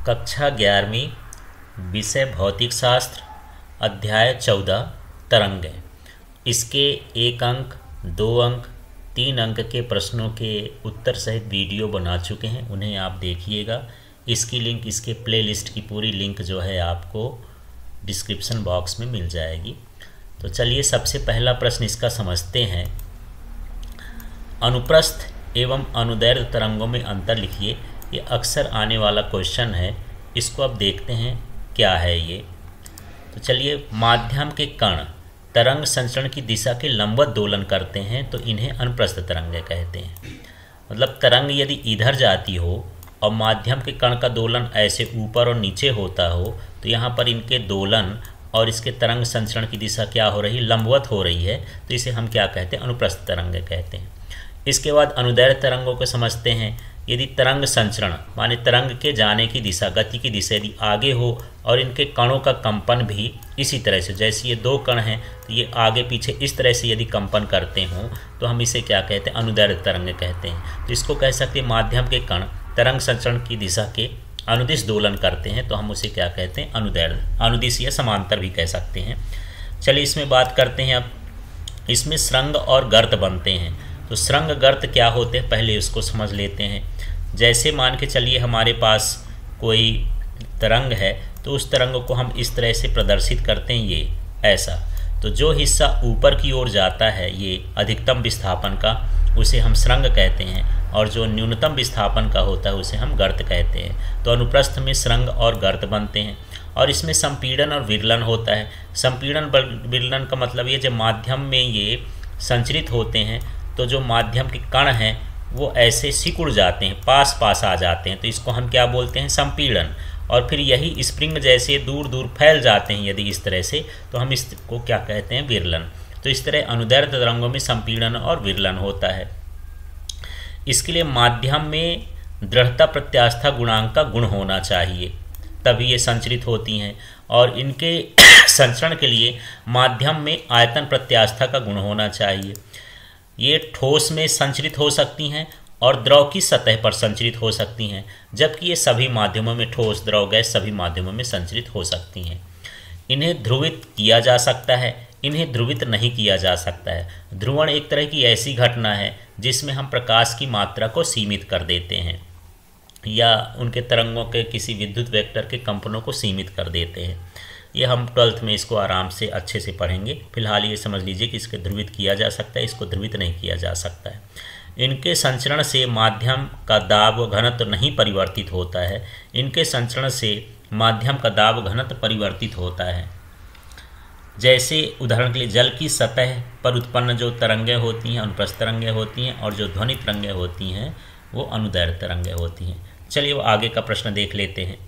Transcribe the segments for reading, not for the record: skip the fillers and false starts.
कक्षा 11वीं विषय भौतिक शास्त्र अध्याय 14 तरंगें। इसके 1 अंक 2 अंक 3 अंक के प्रश्नों के उत्तर सहित वीडियो बना चुके हैं, उन्हें आप देखिएगा। इसकी लिंक, इसके प्लेलिस्ट की पूरी लिंक जो है आपको डिस्क्रिप्शन बॉक्स में मिल जाएगी। तो चलिए सबसे पहला प्रश्न इसका समझते हैं। अनुप्रस्थ एवं अनुदैर्ध्य तरंगों में अंतर लिखिए। ये अक्सर आने वाला क्वेश्चन है, इसको अब देखते हैं क्या है ये। तो चलिए, माध्यम के कण तरंग संचरण की दिशा के लंबवत दोलन करते हैं तो इन्हें अनुप्रस्थ तरंगें कहते हैं। मतलब तरंग यदि इधर जाती हो और माध्यम के कण का दोलन ऐसे ऊपर और नीचे होता हो तो यहाँ पर इनके दोलन और इसके तरंग संचरण की दिशा क्या हो रही है, लंबवत हो रही है, तो इसे हम क्या कहते हैं, अनुप्रस्थ तरंगें कहते हैं। इसके बाद अनुदैर्ध्य तरंगों को समझते हैं। यदि तरंग संचरण माने तरंग के जाने की दिशा, गति की दिशा यदि आगे हो और इनके कणों का कंपन भी इसी तरह से, जैसे ये 2 कण हैं तो ये आगे पीछे इस तरह से यदि कंपन करते हों तो हम इसे क्या कहते हैं, अनुदैर्ध्य तरंगें कहते हैं। तो इसको कह सकते हैं माध्यम के कण तरंग संचरण की दिशा के अनुदिश दोलन करते हैं तो हम उसे क्या कहते हैं, अनुदैर्ध्य, अनुदिश या समांतर भी कह सकते हैं। चलिए इसमें बात करते हैं। अब इसमें श्रृंग और गर्त बनते हैं। तो श्रृंग गर्त क्या होते हैं, पहले उसको समझ लेते हैं। जैसे मान के चलिए हमारे पास कोई तरंग है तो उस तरंग को हम इस तरह से प्रदर्शित करते हैं, ये ऐसा। तो जो हिस्सा ऊपर की ओर जाता है ये अधिकतम विस्थापन का, उसे हम श्रृंग कहते हैं, और जो न्यूनतम विस्थापन का होता है उसे हम गर्त कहते हैं। तो अनुप्रस्थ में श्रृंग और गर्त बनते हैं। और इसमें संपीड़न और विरलन होता है। संपीड़न विरलन का मतलब ये, जब माध्यम में ये संचरित होते हैं तो जो माध्यम के कण हैं वो ऐसे सिकुड़ जाते हैं, पास पास आ जाते हैं, तो इसको हम क्या बोलते हैं, संपीड़न। और फिर यही स्प्रिंग जैसे दूर दूर फैल जाते हैं यदि इस तरह से, तो हम इसको क्या कहते हैं, विरलन। तो इस तरह अनुदैर्ध्य तरंगों में संपीड़न और विरलन होता है। इसके लिए माध्यम में दृढ़ता प्रत्यास्था गुणांक का गुण होना चाहिए, तभी ये संचरित होती हैं। और इनके संचरण के लिए माध्यम में आयतन प्रत्यास्था का गुण होना चाहिए। ये ठोस में संचरित हो सकती हैं और द्रव की सतह पर संचरित हो सकती हैं, जबकि ये सभी माध्यमों में, ठोस द्रव गैस सभी माध्यमों में संचरित हो सकती हैं। इन्हें ध्रुवित किया जा सकता है, इन्हें ध्रुवित नहीं किया जा सकता है। ध्रुवण एक तरह की ऐसी घटना है जिसमें हम प्रकाश की मात्रा को सीमित कर देते हैं या उनके तरंगों के किसी विद्युत वेक्टर के कंपनों को सीमित कर देते हैं। ये हम 12th में इसको आराम से अच्छे से पढ़ेंगे। फिलहाल ये समझ लीजिए कि इसके ध्रुवित किया जा सकता है, इसको ध्रुवित नहीं किया जा सकता है। इनके संचरण से माध्यम का दाब व घनत्व नहीं परिवर्तित होता है। इनके संचरण से माध्यम का दाब घनत्व परिवर्तित होता है। जैसे उदाहरण के लिए जल की सतह पर उत्पन्न जो तरंगें होती हैं अनुप्रस्थ तरंगें होती हैं, और जो ध्वनि तरंगें होती हैं वो अनुदैर्ध्य तरंगें होती हैं। चलिए वो आगे का प्रश्न देख लेते हैं।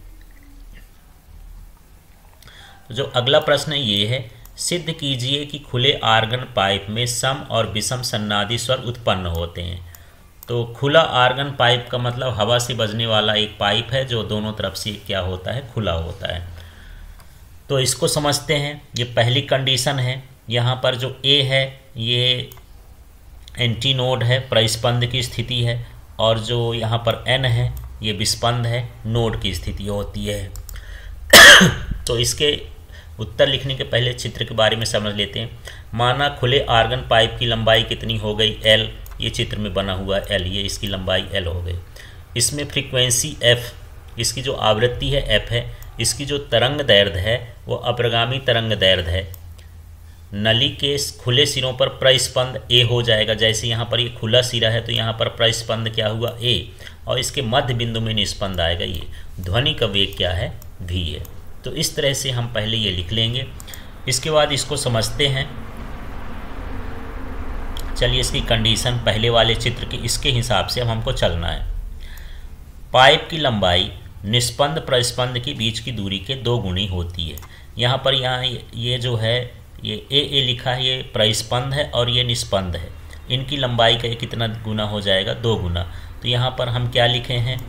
जो अगला प्रश्न ये है, सिद्ध कीजिए कि खुले आर्गन पाइप में सम और विषम सन्नादी स्वर उत्पन्न होते हैं। तो खुला आर्गन पाइप का मतलब हवा से बजने वाला एक पाइप है जो दोनों तरफ से क्या होता है, खुला होता है। तो इसको समझते हैं। ये पहली कंडीशन है। यहाँ पर जो ए है ये एंटीनोड है, प्रस्पंद की स्थिति है, और जो यहाँ पर एन है ये विस्पंद है, नोड की स्थिति होती है। तो इसके उत्तर लिखने के पहले चित्र के बारे में समझ लेते हैं। माना खुले आर्गन पाइप की लंबाई कितनी हो गई, एल। ये चित्र में बना हुआ एल, ये इसकी लंबाई एल हो गई। इसमें फ्रीक्वेंसी एफ, इसकी जो आवृत्ति है एफ है। इसकी जो तरंग दैर्ध्य है वो अपगामी तरंग दैर्ध्य है। नली के खुले सिरों पर प्रस्पंद ए हो जाएगा। जैसे यहाँ पर ये खुला सिरा है तो यहाँ पर प्रस्पंद क्या हुआ, ए, और इसके मध्य बिंदु में निस्पंद आएगा ये। ध्वनि का वेग क्या है, वी है। तो इस तरह से हम पहले ये लिख लेंगे। इसके बाद इसको समझते हैं। चलिए इसकी कंडीशन पहले वाले चित्र के इसके हिसाब से अब हमको चलना है। पाइप की लंबाई निस्पंद प्रस्पंद के बीच की दूरी के 2 गुनी होती है। यहाँ पर ये जो है ये ए लिखा है, ये प्रस्पंद है और ये निस्पंद है। इनकी लंबाई का कितना गुना हो जाएगा, 2 गुना। तो यहाँ पर हम क्या लिखे हैं,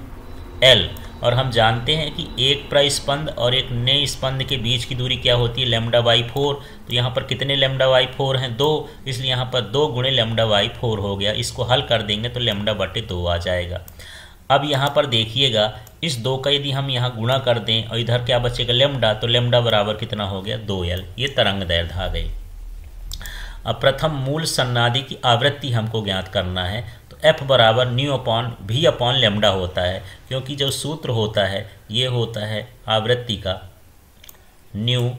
एल। और हम जानते हैं कि एक प्रस्पंद और एक नए स्पंद के बीच की दूरी क्या होती है, λ/4। तो यहाँ पर कितने λ/4 हैं, 2, इसलिए यहाँ पर 2 गुणे λ/4 हो गया। इसको हल कर देंगे तो λ/2 आ जाएगा। अब यहाँ पर देखिएगा इस 2 का यदि हम यहाँ गुणा कर दें और इधर क्या बचेगा लेमडा, तो लेमडा बराबर कितना हो गया 2L। ये तरंग दैर्ध्य आ गई। अब प्रथम मूल सन्नादि की आवृत्ति हमको ज्ञात करना है, तो F बराबर new upon V upon lambda होता है, क्योंकि जो सूत्र होता है ये होता है आवृत्ति का न्यू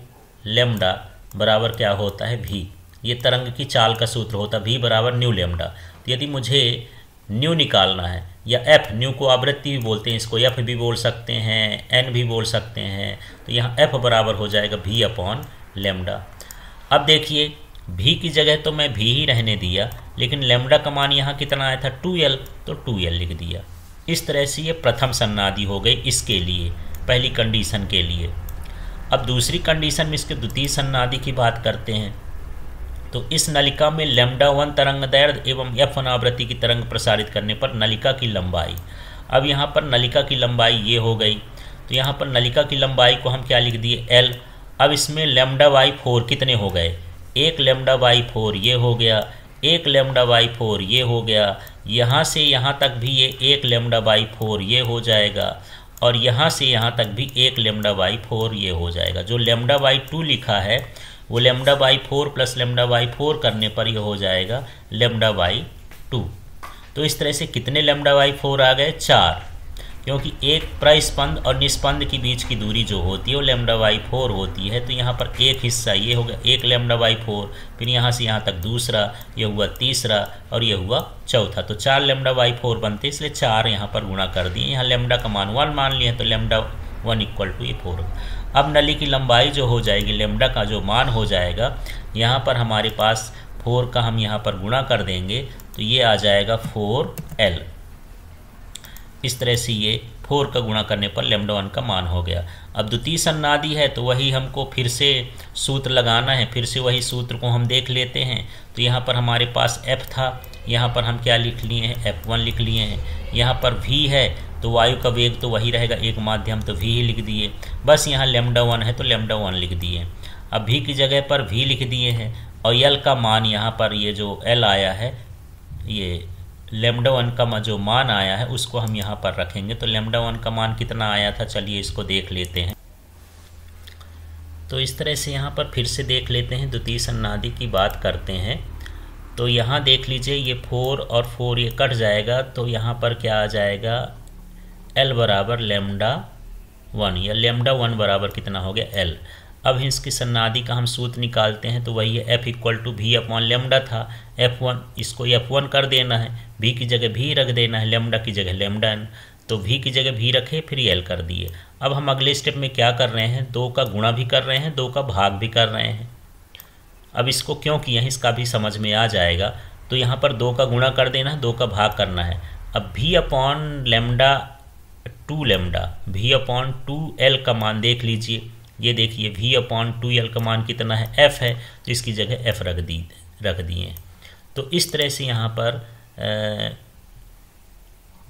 लेमडा बराबर क्या होता है V। ये तरंग की चाल का सूत्र होता है V बराबर न्यू लेमडा। तो यदि मुझे न्यू निकालना है, या F, न्यू को आवृत्ति भी बोलते हैं, इसको F भी बोल सकते हैं, N भी बोल सकते हैं, तो यहाँ F बराबर हो जाएगा V अपॉन लेमडा। अब देखिए V की जगह तो मैं V ही रहने दिया, लेकिन लेमडा का मान यहाँ कितना आया था 2L, तो 2L लिख दिया। इस तरह से ये प्रथम सन्नादि हो गई इसके लिए, पहली कंडीशन के लिए। अब दूसरी कंडीशन में इसके द्वितीय सन्नादि की बात करते हैं। तो इस नलिका में λ1 तरंग दैर्ध्य एवं F1 आवृत्ति की तरंग प्रसारित करने पर नलिका की लंबाई, अब यहाँ पर नलिका की लंबाई ये हो गई, तो यहाँ पर नलिका की लंबाई को हम क्या लिख दिए L। अब इसमें λ/4 कितने हो गए, 1 λ/4 ये हो गया, 1 λ/4 ये हो गया, यहाँ से यहाँ तक भी ये 1 λ/4 ये हो जाएगा, और यहाँ से यहाँ तक भी 1 λ/4 ये हो जाएगा। जो λ/2 लिखा है वो λ/4 प्लस λ/4 करने पर ये हो जाएगा λ/2। तो इस तरह से कितने λ/4 आ गए, 4, क्योंकि एक प्रस्पंद और निस्पंद के बीच की दूरी जो होती है वो λ/4 होती है। तो यहाँ पर एक हिस्सा ये हो गया 1 λ/4, फिर यहाँ से यहाँ तक दूसरा, ये हुआ तीसरा, और ये हुआ चौथा, तो 4 λ/4 बनते, इसलिए 4 यहाँ पर गुणा कर दिए। यहाँ लैम्डा का मान 1 मान लिए, तो λ1 इक्वल टू ये 4। अब नली की लंबाई जो हो जाएगी, लैम्डा का जो मान हो जाएगा, यहाँ पर हमारे पास 4 का हम यहाँ पर गुणा कर देंगे, तो ये आ जाएगा 4L। इस तरह से ये 4 का गुणा करने पर λ1 का मान हो गया। अब द्वितीय सन्नादि है तो वही हमको फिर से सूत्र लगाना है, फिर से वही सूत्र को हम देख लेते हैं। तो यहाँ पर हमारे पास F था, यहाँ पर हम क्या लिख लिए हैं, F1 लिख लिए हैं। यहाँ पर V है तो वायु का वेग तो वही रहेगा, एक माध्यम, तो V ही लिख दिए। बस यहाँ λ1 है तो λ1 लिख दिए। अब V की जगह पर V लिख दिए हैं, और L का मान यहाँ पर ये जो L आया है, ये λ1 का जो मान आया है उसको हम यहाँ पर रखेंगे। तो λ1 का मान कितना आया था, चलिए इसको देख लेते हैं। तो इस तरह से यहाँ पर फिर से देख लेते हैं, द्वितीय सन्नादि की बात करते हैं। तो यहाँ देख लीजिए, ये 4 और 4 ये कट जाएगा, तो यहाँ पर क्या आ जाएगा, L बराबर λ1, या λ1 बराबर कितना हो गया L। अब इसकी सन्नादि का हम सूत्र निकालते हैं, तो वही है F equal to V upon lambda था। F1, इसको F1 कर देना है, V की जगह V रख देना है, लेमडा की जगह λn, तो V की जगह V रखे, फिर L कर दिए। अब हम अगले स्टेप में क्या कर रहे हैं, 2 का गुणा भी कर रहे हैं, 2 का भाग भी कर रहे हैं। अब इसको क्यों किया है इसका भी समझ में आ जाएगा। तो यहाँ पर 2 का गुणा कर देना है, 2 का भाग करना है। अब V upon λ, V upon 2L का मान देख लीजिए, ये देखिए V अपॉन 2L का मान कितना है, F है, तो इसकी जगह F रख दिए। तो इस तरह से यहाँ पर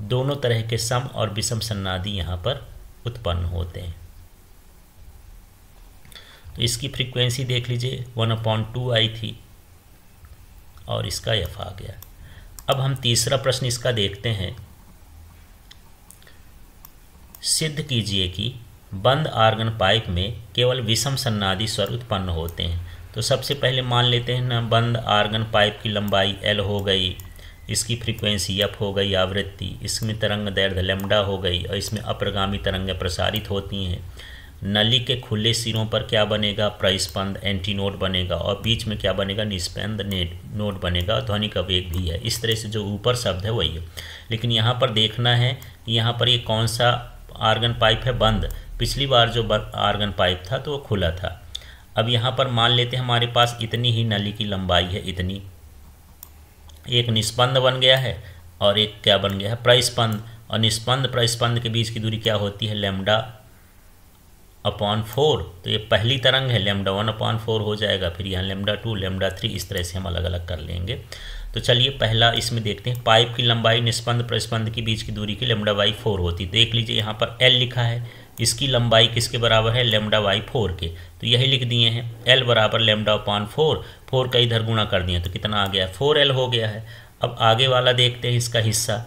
दोनों तरह के सम और विषम सन्नादि यहाँ पर उत्पन्न होते हैं। तो इसकी फ्रीक्वेंसी देख लीजिए 1/2 आई थी, और इसका F आ गया। अब हम तीसरा प्रश्न इसका देखते हैं। सिद्ध कीजिए कि बंद आर्गन पाइप में केवल विषम सन्नादि स्वर उत्पन्न होते हैं। तो सबसे पहले मान लेते हैं ना, बंद आर्गन पाइप की लंबाई L हो गई, इसकी फ्रीक्वेंसी F हो गई आवृत्ति, इसमें तरंग दैर्ध्य लैम्डा हो गई, और इसमें अप्रगामी तरंगें प्रसारित होती हैं। नली के खुले सिरों पर क्या बनेगा, प्रस्पंद एंटीनोड बनेगा, और बीच में क्या बनेगा, निस्पंद नोड बनेगा, ध्वनि का वेग भी है। इस तरह से जो ऊपर शब्द है वही है, लेकिन यहाँ पर देखना है कि यहाँ पर ये कौन सा आर्गन पाइप है, बंद। पिछली बार जो आर्गन पाइप था तो वो खुला था। अब यहाँ पर मान लेते हैं हमारे पास इतनी ही नली की लंबाई है, इतनी, एक निस्पंद बन गया है और एक क्या बन गया है, प्रस्पंद। और निस्पंद प्रस्पंद के बीच की दूरी क्या होती है, λ/4। तो ये पहली तरंग है, λ1/4 हो जाएगा, फिर यहाँ λ2 λ3, इस तरह से हम अलग अलग कर लेंगे। तो चलिए पहला इसमें देखते हैं, पाइप की लंबाई निस्पंद प्रस्पंद के बीच की दूरी की λ/4 होती है। देख लीजिए यहाँ पर L लिखा है, इसकी लंबाई किसके बराबर है, λ/4 के, तो यही लिख दिए हैं, L बराबर λ/4, 4 का इधर गुणा कर दिए तो कितना आ गया, 4L हो गया है। अब आगे वाला देखते हैं, इसका हिस्सा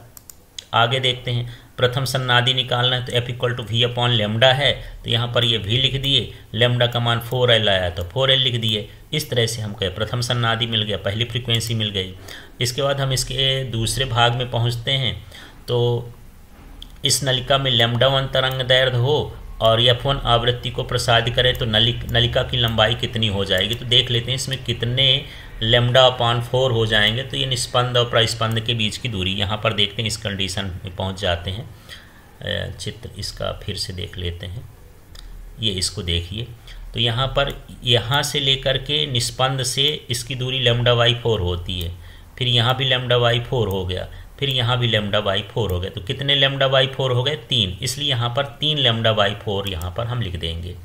आगे देखते हैं। प्रथम सन्नादि निकालना है तो F equal to V upon lambda है, तो यहाँ पर ये वी लिख दिए, लेमडा का मान 4L आया तो 4L लिख दिए। इस तरह से हमको प्रथम सन्नादि मिल गया, पहली फ्रीक्वेंसी मिल गई। इसके बाद हम इसके दूसरे भाग में पहुँचते हैं। तो इस नलिका में λ1 तरंग दैर्ध्य हो और F1 आवृत्ति को प्रसारित करें तो नलिका की लंबाई कितनी हो जाएगी, तो देख लेते हैं इसमें कितने λ/4 हो जाएंगे। तो ये निस्पंद और प्रस्पंद के बीच की दूरी यहाँ पर देखते हैं, इस कंडीशन में पहुँच जाते हैं। चित्र इसका फिर से देख लेते हैं, ये इसको देखिए। तो यहाँ पर यहाँ से लेकर के निस्पंद से इसकी दूरी λ/4 होती है, फिर यहाँ भी λ/4 हो गया, फिर यहाँ भी λ/4 हो गया। तो कितने λ/4 हो गए? 3। इसलिए यहाँ पर 3 λ/4 यहाँ पर हम लिख देंगे।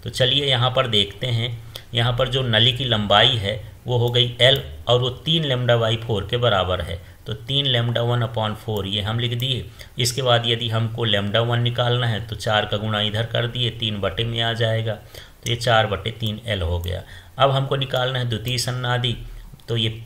तो चलिए यहाँ पर देखते हैं, यहाँ पर जो नली की लंबाई है वो हो गई L और वो 3 λ/4 के बराबर है। तो 3 λ1/4 ये हम लिख दिए। इसके बाद यदि हमको λ1 निकालना है तो 4 का गुणा इधर कर दिए, 3 बटे में आ जाएगा, तो ये 4/3L हो गया। अब हमको निकालना है द्वितीय सन्नादि, तो ये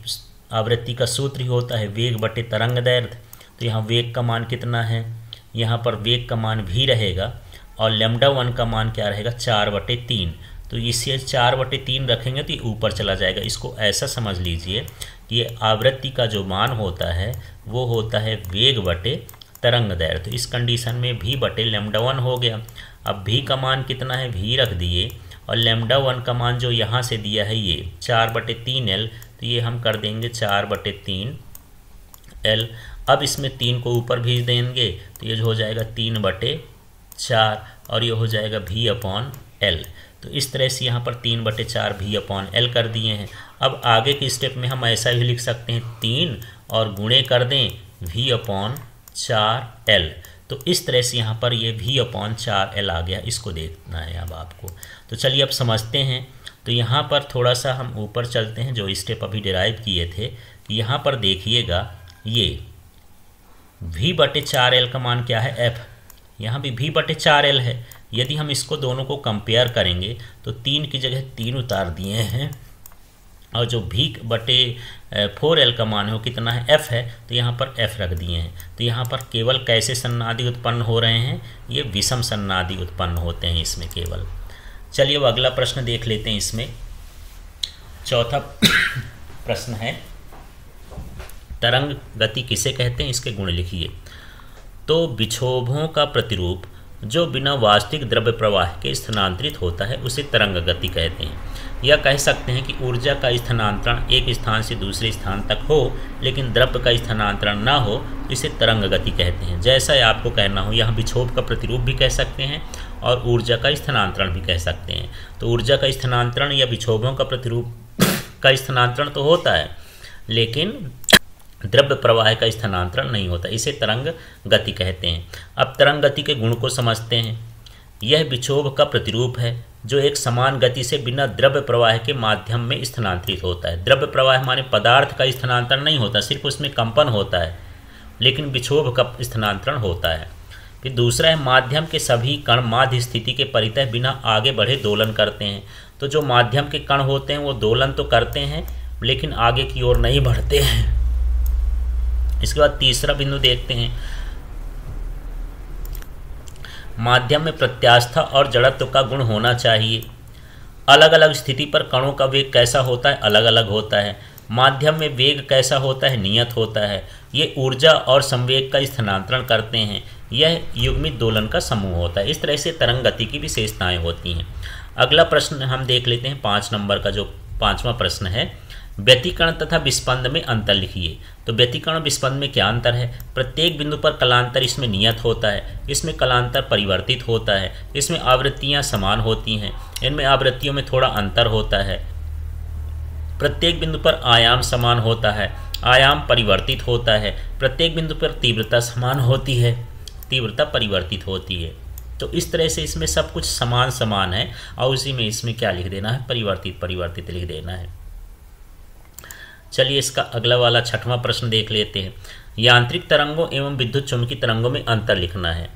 आवृत्ति का सूत्र ही होता है वेग बटे तरंग दैर्ध्य। तो यहाँ वेग का मान कितना है, यहाँ पर वेग का मान भी रहेगा और λ1 का मान क्या रहेगा 4/3। तो इसे 4/3 रखेंगे तो ये ऊपर चला जाएगा। इसको ऐसा समझ लीजिए कि ये आवृत्ति का जो मान होता है वो होता है वेग बटे तरंग दैर्ध्य। तो इस कंडीशन में v बटे λ1 हो गया। अब v का मान कितना है, v रख दिए, और λ1 का मान जो यहाँ से दिया है ये 4/3L, तो ये हम कर देंगे 4/3L। अब इसमें 3 को ऊपर भेज देंगे तो ये हो जाएगा 3/4 और ये हो जाएगा v/L। तो इस तरह से यहाँ पर 3/4 v/L कर दिए हैं। अब आगे के स्टेप में हम ऐसा भी लिख सकते हैं, 3 और गुणे कर दें v/4L। तो इस तरह से यहाँ पर ये v/4L आ गया। इसको देखना है अब आपको। तो चलिए अब समझते हैं। तो यहाँ पर थोड़ा सा हम ऊपर चलते हैं, जो स्टेप अभी डिराइव किए थे। यहाँ पर देखिएगा ये v/4L का मान क्या है, f। यहाँ भी v/4L है। यदि हम इसको दोनों को कंपेयर करेंगे तो 3 की जगह 3 उतार दिए हैं और जो v/4L का मान है वो कितना है, f है, तो यहाँ पर f रख दिए हैं। तो यहाँ पर केवल कैसे सन्नादि उत्पन्न हो रहे हैं, ये विषम सन्नादि उत्पन्न होते हैं इसमें केवल। चलिए अब अगला प्रश्न देख लेते हैं। इसमें चौथा प्रश्न है, तरंग गति किसे कहते हैं, इसके गुण लिखिए। तो विक्षोभों का प्रतिरूप जो बिना वास्तविक द्रव्य प्रवाह के स्थानांतरित होता है उसे तरंग गति कहते हैं। यह कह सकते हैं कि ऊर्जा का स्थानांतरण एक स्थान से दूसरे स्थान तक हो लेकिन द्रव्य का स्थानांतरण ना हो, इसे तरंग गति कहते हैं। जैसा आपको कहना हो, यहाँ विक्षोभ का प्रतिरूप भी कह सकते हैं और ऊर्जा का स्थानांतरण भी कह सकते हैं। तो ऊर्जा का स्थानांतरण या विक्षोभों का प्रतिरूप का स्थानांतरण तो होता है लेकिन द्रव्य प्रवाह का स्थानांतरण नहीं होता, इसे तरंग गति कहते हैं। अब तरंग गति के गुण को समझते हैं। यह विक्षोभ का प्रतिरूप है जो एक समान गति से बिना द्रव्य प्रवाह के माध्यम में स्थानांतरित होता है। द्रव्य प्रवाह माने पदार्थ का स्थानांतरण नहीं होता, सिर्फ उसमें कंपन होता है, लेकिन विक्षोभ का स्थानांतरण होता है। फिर दूसरा है, माध्यम के सभी कण माध्य स्थिति के परितः बिना आगे बढ़े दोलन करते हैं। तो जो माध्यम के कण होते हैं वो दोलन तो करते हैं लेकिन आगे की ओर नहीं बढ़ते हैं। इसके बाद तीसरा बिंदु देखते हैं, माध्यम में प्रत्यास्था और जड़त्व का गुण होना चाहिए। अलग अलग स्थिति पर कणों का वेग कैसा होता है, अलग अलग होता है। माध्यम में वेग कैसा होता है, नियत होता है। ये ऊर्जा और संवेग का स्थानांतरण करते हैं। यह युग्मित दोलन का समूह होता है। इस तरह से तरंग गति की विशेषताएं होती हैं। अगला प्रश्न हम देख लेते हैं, 5 नंबर का जो 5वां प्रश्न है, व्यतिकरण तथा विस्पंद में अंतर लिखिए। तो व्यतिकरण विस्पंद में क्या अंतर है? प्रत्येक बिंदु पर कलांतर इसमें नियत होता है, इसमें कलांतर परिवर्तित होता है, इसमें आवृत्तियां समान होती हैं, इनमें आवृत्तियों में थोड़ा अंतर होता है। प्रत्येक बिंदु पर आयाम समान होता है, आयाम परिवर्तित होता है। प्रत्येक बिंदु पर तीव्रता समान होती है, तीव्रता परिवर्तित होती है। तो इस तरह से इसमें सब कुछ समान समान है और उसी में इसमें क्या लिख देना है, परिवर्तित परिवर्तित लिख देना है। चलिए इसका अगला वाला 6वां प्रश्न देख लेते हैं। यांत्रिक तरंगों एवं विद्युत चुंबकीय तरंगों में अंतर लिखना है।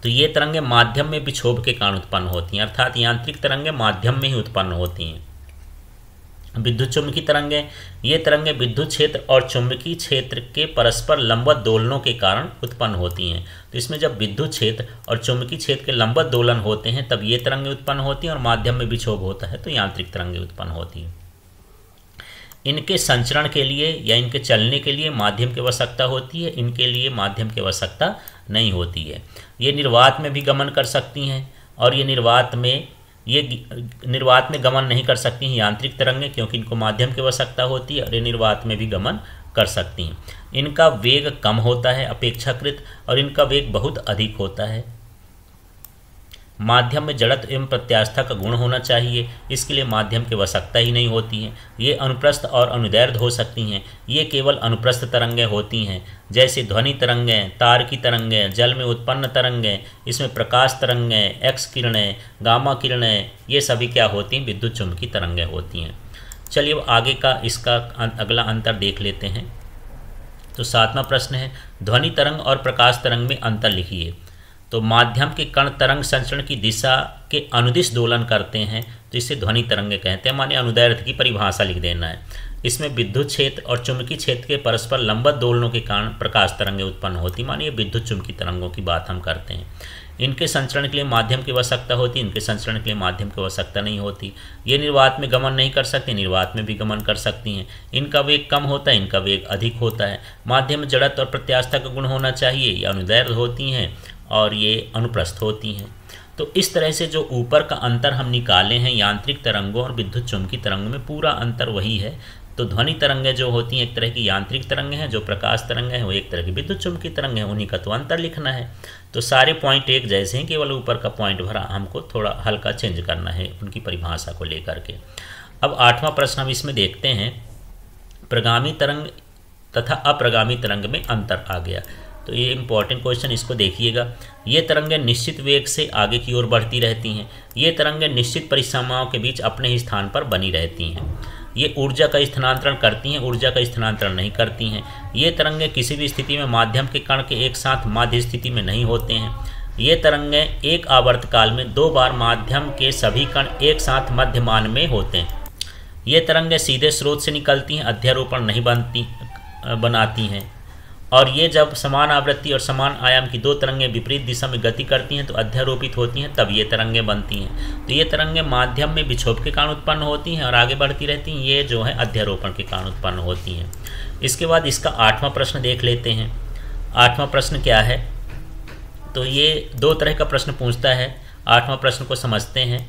तो ये तरंगें माध्यम में विक्षोभ के कारण उत्पन्न होती हैं, अर्थात यांत्रिक तरंगें माध्यम में ही उत्पन्न होती हैं विद्युत चुम्बकीय तरंगें, ये तरंगें विद्युत क्षेत्र और चुंबकीय क्षेत्र के परस्पर लंबवत दोलनों के कारण उत्पन्न होती हैं। तो इसमें जब विद्युत क्षेत्र और चुंबकीय क्षेत्र के लंबवत दोलन होते हैं तब ये तरंगें उत्पन्न होती हैं और माध्यम में विक्षोभ होता है तो यांत्रिक तरंगें उत्पन्न होती हैं। इनके संचरण के लिए या इनके चलने के लिए माध्यम की आवश्यकता होती है, इनके लिए माध्यम की आवश्यकता नहीं होती है। ये निर्वात में भी गमन कर सकती हैं और ये निर्वात में गमन नहीं कर सकती हैं यांत्रिक तरंगें, क्योंकि इनको माध्यम की आवश्यकता होती है और ये निर्वात में भी गमन कर सकती हैं। इनका वेग कम होता है अपेक्षाकृत और इनका वेग बहुत अधिक होता है। माध्यम में जड़त्व एवं प्रत्यास्था का गुण होना चाहिए, इसके लिए माध्यम की आवश्यकता ही नहीं होती है। ये अनुप्रस्थ और अनुदैर्ध्य हो सकती हैं। ये केवल अनुप्रस्थ तरंगें होती हैं, जैसे ध्वनि तरंगें, तार की तरंगें, जल में उत्पन्न तरंगें, इसमें प्रकाश तरंगें, एक्स किरणें, गामा किरणें, ये सभी क्या होती हैं? विद्युत चुम्बकीय तरंगें होती हैं। चलिए अब आगे का इसका अगला अंतर देख लेते हैं। तो 7वां प्रश्न है, ध्वनि तरंग और प्रकाश तरंग में अंतर लिखिए। तो माध्यम के कण तरंग संचरण की दिशा के अनुदिश दोलन करते हैं तो इसे ध्वनि तरंगे कहते हैं, माने अनुदैर्ध्य की परिभाषा लिख देना है। इसमें विद्युत क्षेत्र और चुंबकीय क्षेत्र के परस्पर लंबवत दोलनों के कारण प्रकाश तरंगें उत्पन्न होती, माने ये विद्युत चुम्बकीय तरंगों की बात हम करते हैं। इनके संचरण के लिए माध्यम की आवश्यकता होती है, इनके संचरण के लिए माध्यम की आवश्यकता नहीं होती। ये निर्वात में गमन नहीं कर सकती, निर्वात में भी गमन कर सकती हैं। इनका वेग कम होता है, इनका वेग अधिक होता है। माध्यम में जड़त्व और प्रत्यास्था का गुण होना चाहिए, ये अनुदैर्ध्य होती हैं और ये अनुप्रस्थ होती हैं। तो इस तरह से जो ऊपर का अंतर हम निकाले हैं यांत्रिक तरंगों और विद्युत चुम्बकीय तरंगों में, पूरा अंतर वही है। तो ध्वनि तरंगें जो होती हैं एक तरह की यांत्रिक तरंगें हैं, जो प्रकाश तरंगें हैं वो एक तरह की विद्युत चुम्बकीय तरंगें हैं, उन्हीं का तो अंतर लिखना है। तो सारे पॉइंट एक जैसे हैं, केवल ऊपर का पॉइंट भरा हमको थोड़ा हल्का चेंज करना है उनकी परिभाषा को लेकर के। अब 8वां प्रश्न हम इसमें देखते हैं, प्रगामी तरंग तथा अप्रगामी तरंग में अंतर आ गया। तो ये इंपॉर्टेंट क्वेश्चन, इसको देखिएगा। ये तरंगें निश्चित वेग से आगे की ओर बढ़ती रहती हैं। ये तरंगें निश्चित परिसीमाओं के बीच अपने ही स्थान पर बनी रहती हैं। ये ऊर्जा का स्थानांतरण करती हैं, ऊर्जा का स्थानांतरण नहीं करती हैं। ये तरंगें किसी भी स्थिति में माध्यम के कण के एक साथ माध्य स्थिति में नहीं होते हैं। ये तरंगें एक आवर्तकाल में 2 बार माध्यम के सभी कण एक साथ मध्यमान में होते हैं। ये तरंगें सीधे स्रोत से निकलती हैं, अध्यारोपण नहीं बनाती हैं। और ये जब समान आवृत्ति और समान आयाम की 2 तरंगें विपरीत दिशा में गति करती हैं तो अध्यारोपित होती हैं, तब ये तरंगें बनती हैं। तो ये तरंगें माध्यम में विक्षोभ के कारण उत्पन्न होती हैं और आगे बढ़ती रहती हैं। ये जो है अध्यारोपण के कारण उत्पन्न होती हैं। इसके बाद इसका 8वां प्रश्न देख लेते हैं। 8वां प्रश्न क्या है? तो ये 2 तरह का प्रश्न पूछता है। 8वां प्रश्न को समझते हैं।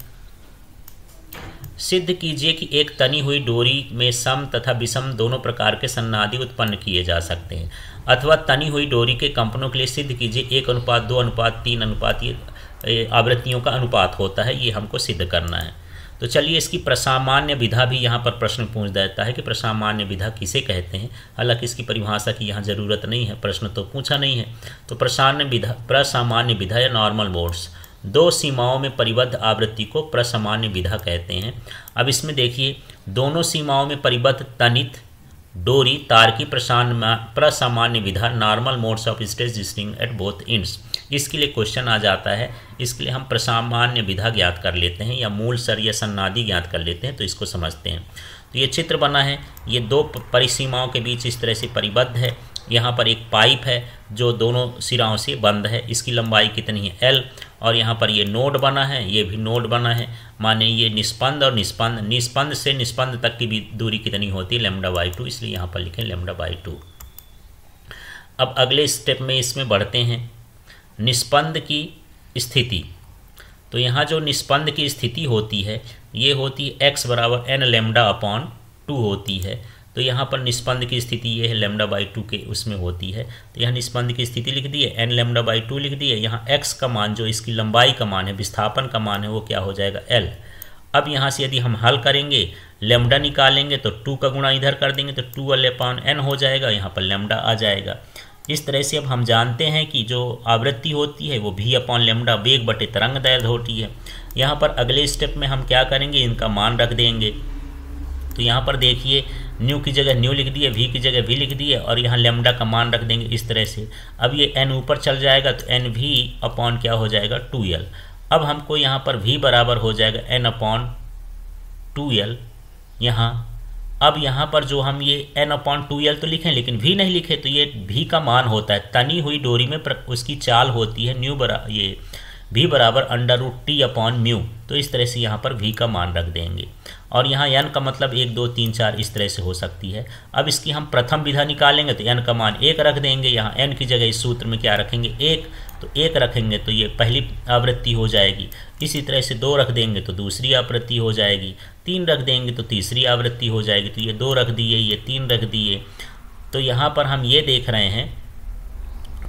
सिद्ध कीजिए कि एक तनी हुई डोरी में सम तथा विषम दोनों प्रकार के सन्नादि उत्पन्न किए जा सकते हैं, अथवा तनी हुई डोरी के कंपनों के लिए सिद्ध कीजिए 1:2:3 अनुपात ये आवृत्तियों का अनुपात होता है। ये हमको सिद्ध करना है। तो चलिए इसकी प्रसामान्य विधा भी यहाँ पर प्रश्न पूछ देता है कि प्रसामान्य विधा किसे कहते हैं। हालांकि इसकी परिभाषा की यहाँ ज़रूरत नहीं है, प्रश्न तो पूछा नहीं है। तो प्रसामान्य विधा या नॉर्मल मोड्स, 2 सीमाओं में परिबद्ध आवृत्ति को प्रसामान्य विधा कहते हैं। अब इसमें देखिए, दोनों सीमाओं में परिबद्ध तनित डोरी तार की प्रसामान्य विधा, normal modes of stage string at both ends. इसके लिए क्वेश्चन आ जाता है, इसके लिए हम प्रसामान्य विधा ज्ञात कर लेते हैं या मूल सर या सन्नादि ज्ञात कर लेते हैं। तो इसको समझते हैं। तो ये चित्र बना है, ये 2 परिसीमाओं के बीच इस तरह से परिबद्ध है। यहाँ पर एक पाइप है जो दोनों सिराओं से बंद है, इसकी लंबाई कितनी है? L। और यहाँ पर ये नोड बना है, ये भी नोड बना है, माने ये निस्पंद और निस्पंद से निस्पंद तक की भी दूरी कितनी होती है? λ/2, इसलिए यहाँ पर लिखें λ/2। अब अगले स्टेप में इसमें बढ़ते हैं, निस्पंद की स्थिति। तो यहाँ जो निस्पंद की स्थिति होती है ये होती है x = nλ/2 होती है। तो यहाँ पर निस्पंद की स्थिति ये है λ/2 के उसमें होती है। तो यहाँ निस्पंद की स्थिति लिख दी है, nλ/2 लिख दी है। यहाँ x का मान जो इसकी लंबाई का मान है, विस्थापन का मान है, वो क्या हो जाएगा? L। अब यहाँ से यदि हम हल करेंगे, लैम्डा निकालेंगे तो 2 का गुणा इधर कर देंगे तो 2L/n हो जाएगा, यहाँ पर लैम्डा आ जाएगा। इस तरह से अब हम जानते हैं कि जो आवृत्ति होती है वो v/λ वेग बटे तरंग दैर्ध्य होती है। यहाँ पर अगले स्टेप में हम क्या करेंगे, इनका मान रख देंगे। तो यहाँ पर देखिए, न्यू की जगह न्यू लिख दिए, वी की जगह वी लिख दिए और यहाँ लैम्डा का मान रख देंगे इस तरह से। अब ये n ऊपर चल जाएगा तो NV/ क्या हो जाएगा? 2L। अब हमको यहाँ पर v बराबर हो जाएगा n/2L। यहाँ अब यहाँ पर जो हम ये n/2l तो लिखें लेकिन v नहीं लिखे, तो ये v का मान होता है तनी हुई डोरी में उसकी चाल होती है ये v बराबर √t/μ। तो इस तरह से यहाँ पर v का मान रख देंगे और यहाँ n का मतलब 1 2 3 4 इस तरह से हो सकती है। अब इसकी हम प्रथम विधा निकालेंगे तो n का मान 1 रख देंगे, यहाँ n की जगह इस सूत्र में क्या रखेंगे 1, तो 1 रखेंगे तो ये पहली आवृत्ति हो जाएगी। इसी तरह से 2 रख देंगे तो दूसरी आवृत्ति हो जाएगी, 3 रख देंगे तो तीसरी आवृत्ति हो जाएगी। तो ये 2 रख दिए, ये 3 रख दिए। तो यहाँ पर हम ये देख रहे हैं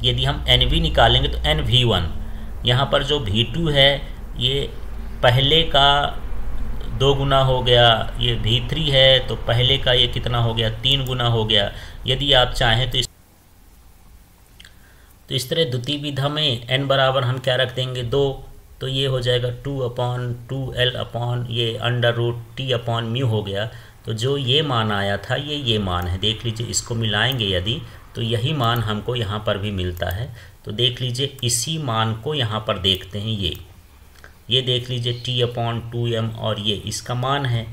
यदि हम NV निकालेंगे तो NV1, यहाँ पर जो V2 है ये पहले का 2 गुना हो गया, ये V3 है तो पहले का ये कितना हो गया 3 गुना हो गया। यदि आप चाहें तो इस तरह द्वितीय विधा में n बराबर हम क्या रख देंगे 2, तो ये हो जाएगा 2/2l/ ये √t/μ हो गया। तो जो ये मान आया था ये मान है, देख लीजिए इसको मिलाएंगे यदि तो यही मान हमको यहाँ पर भी मिलता है। तो देख लीजिए इसी मान को यहाँ पर देखते हैं, ये देख लीजिए t/2m और ये इसका मान है।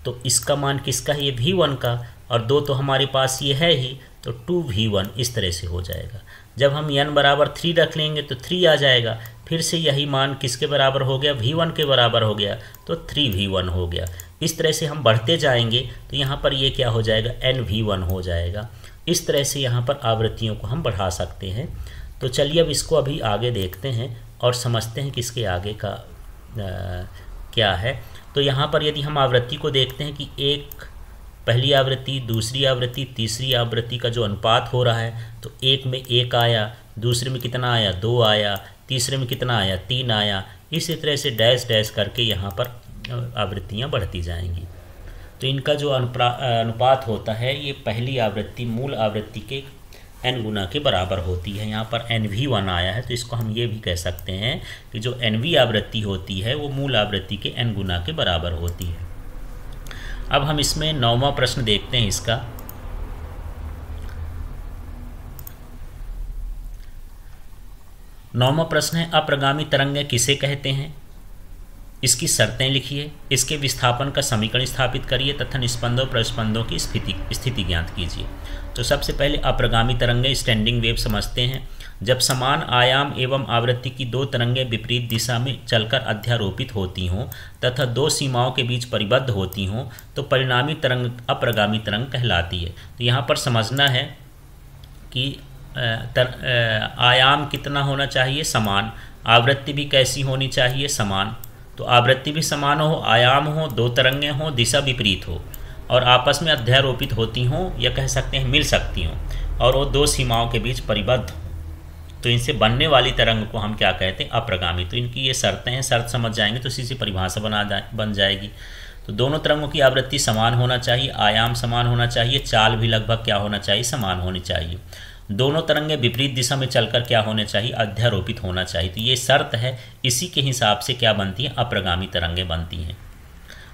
तो इसका मान किसका है, ये V1 का, और 2 तो हमारे पास ये है ही, तो 2V1 इस तरह से हो जाएगा। जब हम n बराबर 3 रख लेंगे तो 3 आ जाएगा, फिर से यही मान किसके बराबर हो गया V1 के बराबर हो गया, तो 3V1 हो गया। इस तरह से हम बढ़ते जाएंगे तो यहाँ पर ये क्या हो जाएगा NV1 हो जाएगा। इस तरह से यहाँ पर आवृत्तियों को हम बढ़ा सकते हैं। तो चलिए अब इसको अभी आगे देखते हैं और समझते हैं कि इसके आगे का क्या है। तो यहाँ पर यदि हम आवृत्ति को देखते हैं कि एक पहली आवृत्ति, दूसरी आवृत्ति, तीसरी आवृत्ति का जो अनुपात हो रहा है, तो एक में 1 आया, दूसरे में कितना आया 2 आया, तीसरे में कितना आया 3 आया। इसी तरह से डैश डैश करके यहाँ पर आवृत्तियाँ बढ़ती जाएंगी। तो इनका जो अनुपात होता है ये पहली आवृत्ति मूल आवृत्ति के n गुना के बराबर होती है। यहाँ पर NV1 आया है तो इसको हम ये भी कह सकते हैं कि जो NV आवृत्ति होती है वो मूल आवृत्ति के n गुना के बराबर होती है। अब हम इसमें 9वां प्रश्न देखते हैं इसका। नौवां प्रश्न है अप्रगामी तरंगें किसे कहते हैं, इसकी शर्तें लिखिए, इसके विस्थापन का समीकरण स्थापित करिए तथा निस्पंदों प्रस्पंदों की स्थिति ज्ञात कीजिए। तो सबसे पहले अप्रगामी तरंगें स्टैंडिंग वेव समझते हैं। जब समान आयाम एवं आवृत्ति की 2 तरंगें विपरीत दिशा में चलकर अध्यारोपित होती हों तथा 2 सीमाओं के बीच परिबद्ध होती हों तो परिणामी तरंग अप्रगामी तरंग कहलाती है। तो यहाँ पर समझना है कि आयाम कितना होना चाहिए समान, आवृत्ति भी कैसी होनी चाहिए समान। तो आवृत्ति भी समान हो, आयाम हो, 2 तरंगें हों, दिशा विपरीत हो और आपस में अध्यारोपित होती हों या कह सकते हैं मिल सकती हों और वो 2 सीमाओं के बीच परिबद्ध हों, तो इनसे बनने वाली तरंग को हम क्या कहते हैं अप्रगामी। तो इनकी ये शर्तें हैं, शर्त समझ जाएंगे तो इसी से परिभाषा बन जाएगी। तो दोनों तरंगों की आवृत्ति समान होना चाहिए, आयाम समान होना चाहिए, चाल भी लगभग क्या होना चाहिए समान होनी चाहिए। दोनों तरंगें विपरीत दिशा में चलकर क्या होने चाहिए अध्यारोपित होना चाहिए। तो ये शर्त है, इसी के हिसाब से क्या बनती हैं अप्रगामी तरंगें बनती हैं।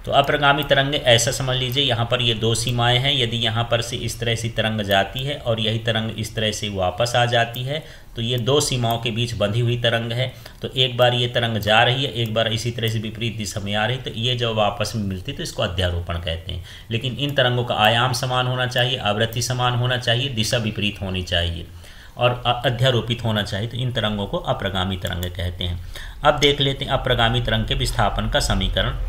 तो अप्रगामी तरंगें ऐसा समझ लीजिए, यहाँ पर ये 2 सीमाएं हैं। यदि यहाँ पर से इस तरह से तरंग जाती है और यही तरंग इस तरह से वापस आ जाती है तो ये 2 सीमाओं के बीच बंधी हुई तरंग है। तो एक बार ये तरंग जा रही है, एक बार इसी तरह से विपरीत दिशा में आ रही है, तो ये जब वापस में मिलती है तो इसको अध्यारोपण कहते हैं। लेकिन इन तरंगों का आयाम समान होना चाहिए, आवृत्ति समान होना चाहिए, दिशा विपरीत होनी चाहिए और अध्यारोपित होना चाहिए। तो इन तरंगों को अप्रगामी तरंगें कहते हैं। अब देख लेते हैं अप्रगामी तरंग के विस्थापन का समीकरण।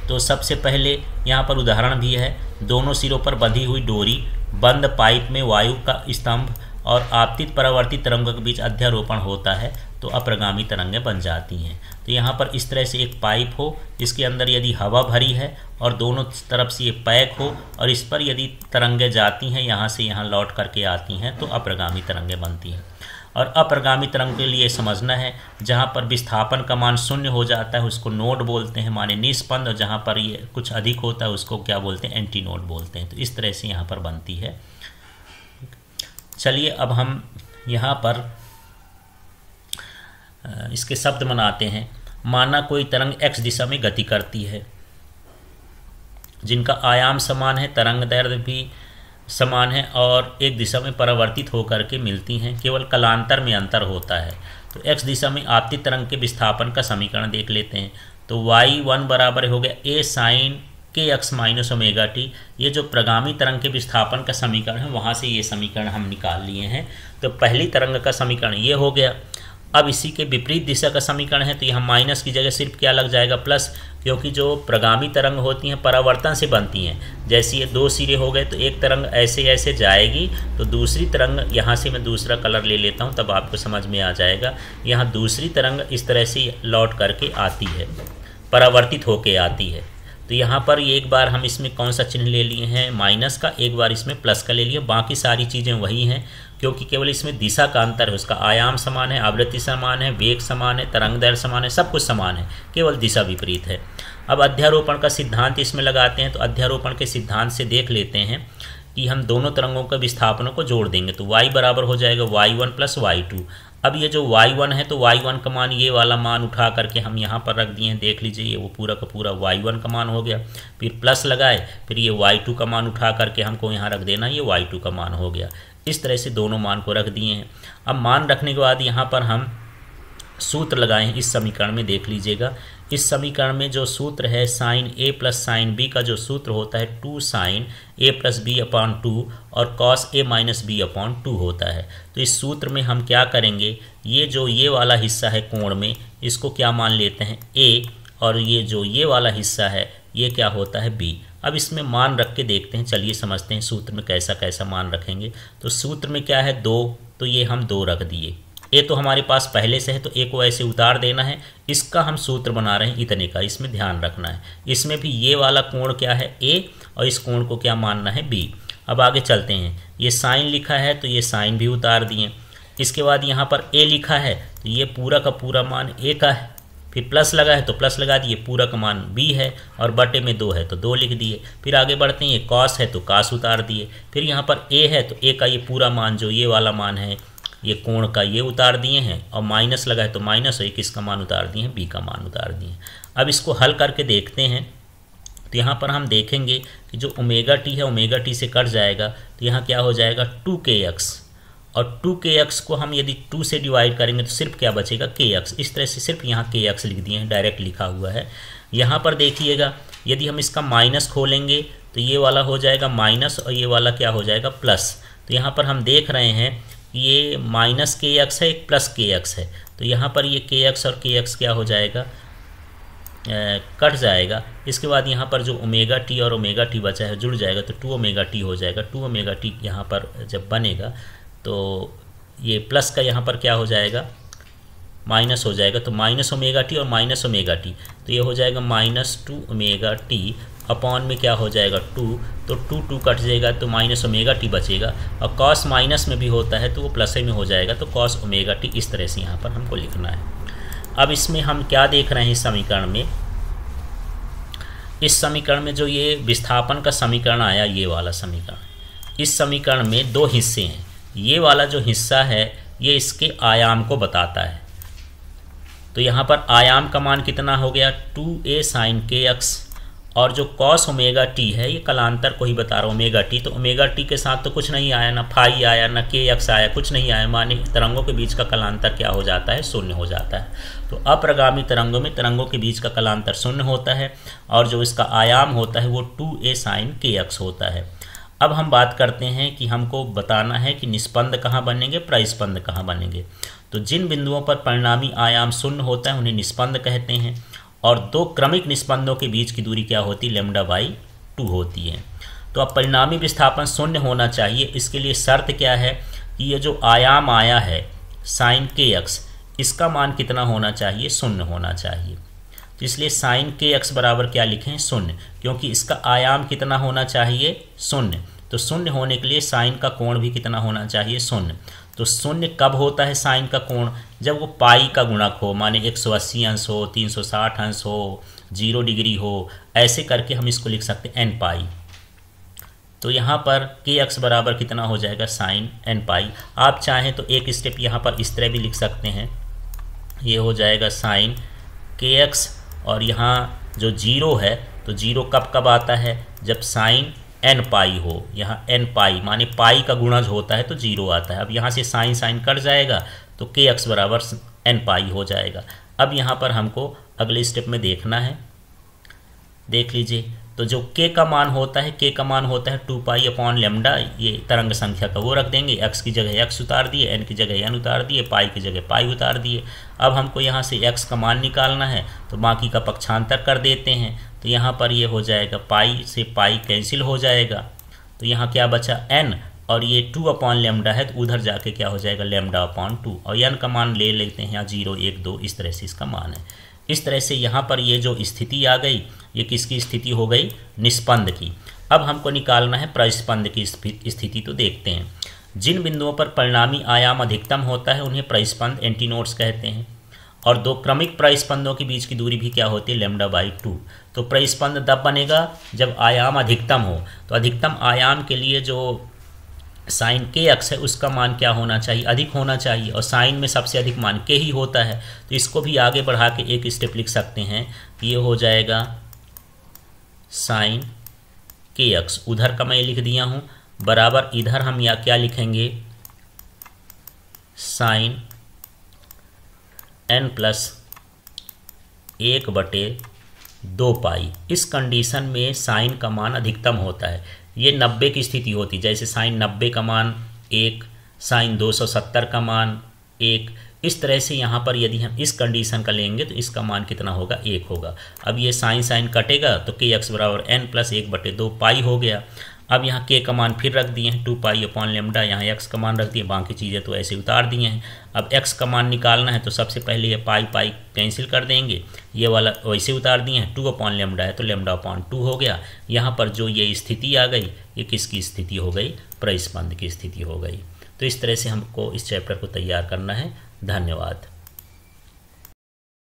तो सबसे पहले यहाँ पर उदाहरण भी है, दोनों सिरों पर बंधी हुई डोरी, बंद पाइप में वायु का स्तंभ और आपतित परावर्तित तरंगों के बीच अध्यारोपण होता है तो अप्रगामी तरंगें बन जाती हैं। तो यहाँ पर इस तरह से एक पाइप हो, इसके अंदर यदि हवा भरी है और दोनों तरफ से ये पैक हो और इस पर यदि तरंगें जाती हैं, यहाँ से यहाँ लौट करके आती हैं तो अप्रगामी तरंगें बनती हैं। और अप्रगामी तरंग के लिए समझना है, जहाँ पर विस्थापन का मान 0 हो जाता है उसको नोड बोलते हैं, माने निस्पंद, और जहाँ पर ये कुछ अधिक होता है उसको क्या बोलते हैं एंटी नोड बोलते हैं। तो इस तरह से यहाँ पर बनती है। चलिए अब हम यहाँ पर इसके शब्द बनाते हैं। माना कोई तरंग x दिशा में गति करती है, जिनका आयाम समान है, तरंग दैर्घ्य भी समान है और एक दिशा में परावर्तित होकर के मिलती हैं, केवल कालांतर में अंतर होता है। तो x दिशा में आपतित तरंग के विस्थापन का समीकरण देख लेते हैं। तो y1 बराबर हो गया a sin के एक्स माइनस ओमेगा टी। ये जो प्रगामी तरंग के विस्थापन का समीकरण है वहाँ से ये समीकरण हम निकाल लिए हैं। तो पहली तरंग का समीकरण ये हो गया। अब इसी के विपरीत दिशा का समीकरण है तो यहाँ माइनस की जगह सिर्फ क्या लग जाएगा प्लस, क्योंकि जो प्रगामी तरंग होती हैं परावर्तन से बनती हैं। जैसे ये दो सिरे हो गए तो एक तरंग ऐसे ऐसे जाएगी तो दूसरी तरंग, यहाँ से मैं दूसरा कलर ले लेता हूँ तब आपको समझ में आ जाएगा। यहाँ दूसरी तरंग इस तरह से लौट करके आती है, परावर्तित होके आती है। तो यहाँ पर एक बार हम इसमें कौन सा चिन्ह ले लिए हैं माइनस का, एक बार इसमें प्लस का ले लिए। बाकी सारी चीज़ें वही हैं क्योंकि केवल इसमें दिशा का अंतर है, उसका आयाम समान है, आवृत्ति समान है, वेग समान है, तरंग दैर्घ्य समान है, सब कुछ समान है, केवल दिशा विपरीत है। अब अध्यारोपण का सिद्धांत इसमें लगाते हैं। तो अध्यारोपण के सिद्धांत से देख लेते हैं कि हम दोनों तरंगों के विस्थापनों को जोड़ देंगे तो y बराबर हो जाएगा y1 प्लस y2। अब ये जो y1 है तो y1 का मान, ये वाला मान उठा करके हम यहाँ पर रख दिए हैं, देख लीजिए ये वो पूरा का पूरा y1 का मान हो गया। फिर प्लस लगाए, फिर ये y2 का मान उठा करके हमको यहाँ रख देना, ये y2 का मान हो गया। इस तरह से दोनों मान को रख दिए हैं। अब मान रखने के बाद यहाँ पर हम सूत्र लगाएं इस समीकरण में, देख लीजिएगा। इस समीकरण में जो सूत्र है साइन ए प्लस साइन बी का जो सूत्र होता है 2 साइन ए प्लस बी अपॉन 2 और cos A minus B upon 2 होता है। तो इस सूत्र में हम क्या करेंगे, ये जो ये वाला हिस्सा है कोण में, इसको क्या मान लेते हैं ए, और ये जो ये वाला हिस्सा है ये क्या होता है बी। अब इसमें मान रख के देखते हैं, चलिए समझते हैं सूत्र में कैसा कैसा मान रखेंगे। तो सूत्र में क्या है 2, तो ये हम 2 रख दिए। ए तो हमारे पास पहले से है तो ए को ऐसे उतार देना है। इसका हम सूत्र बना रहे हैं इतने का, इसमें ध्यान रखना है। इसमें भी ये वाला कोण क्या है ए और इस कोण को क्या मानना है बी। अब आगे चलते हैं, ये साइन लिखा है तो ये साइन भी उतार दिए। इसके बाद यहाँ पर ए लिखा है तो ये पूरा का पूरा मान ए का है। फिर प्लस लगा है तो प्लस लगा दिए, पूरा का मान बी है और बटे में 2 है तो 2 लिख दिए। फिर आगे बढ़ते हैं, ये कॉस है तो कॉस उतार दिए। फिर यहाँ पर ए है तो ए का ये पूरा मान जो ये वाला मान है ये कोण का ये उतार दिए हैं, और माइनस लगा है तो माइनस, और एक इसका मान उतार दिए हैं, बी का मान उतार दिए हैं। अब इसको हल करके देखते हैं तो यहाँ पर हम देखेंगे कि जो ओमेगा टी है ओमेगा टी से कट जाएगा तो यहाँ क्या हो जाएगा 2kx, और 2kx को हम यदि 2 से डिवाइड करेंगे तो सिर्फ क्या बचेगा kx। इस तरह से सिर्फ यहाँ kx लिख दिए हैं, डायरेक्ट लिखा हुआ है। यहाँ पर देखिएगा यदि हम इसका माइनस खोलेंगे तो ये वाला हो जाएगा माइनस और ये वाला क्या हो जाएगा प्लस। तो यहाँ पर हम देख रहे हैं ये माइनस kx है, एक प्लस kx है, तो यहाँ पर ये kx और kx क्या हो जाएगा कट जाएगा। इसके बाद यहाँ पर जो ओमेगा टी और ओमेगा टी बचा है जुड़ जाएगा तो 2 ओमेगा टी हो जाएगा। 2 ओमेगा टी यहाँ पर जब बनेगा तो ये प्लस का यहाँ पर क्या हो जाएगा माइनस हो जाएगा, तो माइनस ओमेगा टी और माइनस ओमेगा टी, तो ये हो जाएगा -2 ओमेगा टी अपॉन में क्या हो जाएगा 2, तो 2 कट जाएगा तो माइनस ओमेगा टी बचेगा, और कॉस माइनस में भी होता है तो वो प्लस में हो जाएगा, तो कॉस ओमेगा टी। इस तरह से यहाँ पर हमको लिखना है। अब इसमें हम क्या देख रहे हैं इस समीकरण में, इस समीकरण में जो ये विस्थापन का समीकरण आया ये वाला समीकरण, इस समीकरण में 2 हिस्से हैं। ये वाला जो हिस्सा है ये इसके आयाम को बताता है। तो यहाँ पर आयाम का मान कितना हो गया 2a sin kx, और जो cos ओमेगा टी है ये कलांतर को ही बता रहा हूँ ओमेगा टी, तो ओमेगा टी के साथ तो कुछ नहीं आया, ना फाई आया ना kx आया, कुछ नहीं आया, माने तरंगों के बीच का कलांतर क्या हो जाता है 0 हो जाता है। तो अप्रगामी तरंगों में तरंगों के बीच का कलांतर 0 होता है और जो इसका आयाम होता है वो 2a sin kx होता है। अब हम बात करते हैं कि हमको बताना है कि निस्पंद कहाँ बनेंगे, प्रतिस्पंद कहाँ बनेंगे। तो जिन बिंदुओं पर परिणामी आयाम 0 होता है उन्हें निस्पंद कहते हैं, और 2 क्रमिक निस्पंदों के बीच की दूरी क्या होती है λ/2 होती है। तो अब परिणामी विस्थापन 0 होना चाहिए। इसके लिए शर्त क्या है कि ये जो आयाम आया है sin kx, इसका मान कितना होना चाहिए 0 होना चाहिए। इसलिए sin kx बराबर क्या लिखें 0, क्योंकि इसका आयाम कितना होना चाहिए 0, तो 0 होने के लिए साइन का कोण भी कितना होना चाहिए 0। तो 0 कब होता है साइन का कोण, जब वो पाई का गुणक हो, माने 180 अंश हो, 360 अंश हो, 0 डिग्री हो, ऐसे करके हम इसको लिख सकते हैं n पाई। तो यहाँ पर kx बराबर कितना हो जाएगा साइन n पाई। आप चाहें तो एक स्टेप यहाँ पर इस तरह भी लिख सकते हैं, ये हो जाएगा साइन kx, और यहाँ जो 0 है तो 0 कब कब आता है जब साइन n पाई हो, यहाँ n पाई माने पाई का गुणज होता है तो 0 आता है। अब यहाँ से साइन साइन कट जाएगा तो kx बराबर n पाई हो जाएगा। अब यहाँ पर हमको अगले स्टेप में देखना है, देख लीजिए तो जो k का मान होता है, k का मान होता है 2 पाई अपॉन लेमडा, ये तरंग संख्या का वो रख देंगे, x की जगह x उतार दिए, n की जगह n उतार दिए, पाई की जगह पाई उतार दिए। अब हमको यहाँ से x का मान निकालना है तो बाकी का पक्षांतर कर देते हैं, तो यहाँ पर ये हो जाएगा पाई से पाई कैंसिल हो जाएगा, तो यहाँ क्या बचा n, और ये 2 अपॉन लेमडा है तो उधर जाके क्या हो जाएगा लेमडा अपॉन 2, और n का मान ले लेते हैं यहाँ 0 1 2, इस तरह से इसका मान है। इस तरह से यहाँ पर ये जो स्थिति आ गई, ये किसकी स्थिति हो गई, निस्पंद की। अब हमको निकालना है प्रस्पंद की स्थिति, तो देखते हैं। जिन बिंदुओं पर परिणामी आयाम अधिकतम होता है उन्हें प्रस्पंद एंटीनोड्स कहते हैं, और दो क्रमिक प्रस्पंदों के बीच की दूरी भी क्या होती है, λ/2। तो प्रस्पंद तब बनेगा जब आयाम अधिकतम हो, तो अधिकतम आयाम के लिए जो साइन के अक्स है उसका मान क्या होना चाहिए, अधिक होना चाहिए, और साइन में सबसे अधिक मान के ही होता है। तो इसको भी आगे बढ़ा के एक स्टेप लिख सकते हैं, ये हो जाएगा साइन के अक्स, उधर का मैं लिख दिया हूँ, बराबर इधर हम या क्या लिखेंगे, साइन n+1/2 पाई। इस कंडीशन में साइन का मान अधिकतम होता है, ये 90 की स्थिति होती, जैसे साइन 90 का मान 1, साइन 270 का मान 1, इस तरह से यहाँ पर यदि हम इस कंडीशन का लेंगे तो इसका मान कितना होगा, 1 होगा। अब ये साइन साइन कटेगा तो के एक्स बराबर n+1/2 पाई हो गया। अब यहाँ के का मान फिर रख दिए हैं 2 पाई अपॉन लेमडा, यहाँ एक्स का मान रख दिए, बाकी चीज़ें तो ऐसे उतार दिए हैं। अब एक्स का मान निकालना है तो सबसे पहले ये पाई पाई कैंसिल कर देंगे, ये वाला वैसे उतार दिए हैं, 2 अपॉन लेमडा है तो लेमडा अपॉन 2 हो गया। यहाँ पर जो ये स्थिति आ गई, ये किसकी स्थिति हो गई, प्रस्पंद की स्थिति हो गई। तो इस तरह से हमको इस चैप्टर को तैयार करना है। धन्यवाद।